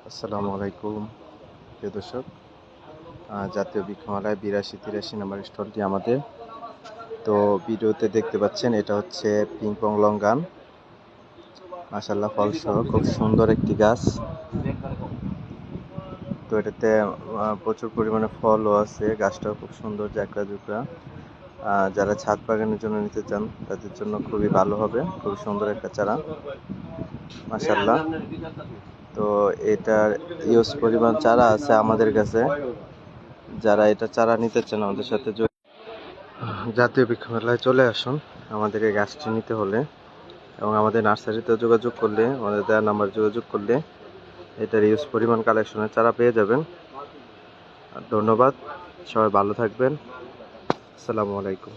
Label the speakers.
Speaker 1: আসসালামু আলাইকুম প্রিয় দর্শক। জাতীয় বৃক্ষমেলায় 82-83 নম্বর স্টলটি আমাদের। তো ভিডিওতে দেখতে পাচ্ছেন এটা হচ্ছে পিংপং লং গান, মাশাআল্লাহ ফলসহ খুব সুন্দর একটি গাছ। তো এটাতে প্রচুর পরিমাণে ফলও আছে, গাছটাও খুব সুন্দর জ্যাকড়া জুকড়া। যারা ছাদ বাগানের জন্য নিতে চান তাদের জন্য খুবই ভালো হবে, খুবই সুন্দর একটা চারা মাশাআল্লাহ। তো এটার ইউজ পরিমাণ চারা আছে আমাদের কাছে। যারা এটা চারা নিতে চান আমাদের সাথে জাতীয় বৃক্ষমেলায় চলে আসুন আমাদের এই গাছটি নিতে হলে, এবং আমাদের নার্সারিতে যোগাযোগ করলে, আমাদের দেওয়া নাম্বার যোগাযোগ করলে এটার ইউজ পরিমাণ কালেকশনের চারা পেয়ে যাবেন। ধন্যবাদ, সবাই ভালো থাকবেন। আসসালামু আলাইকুম।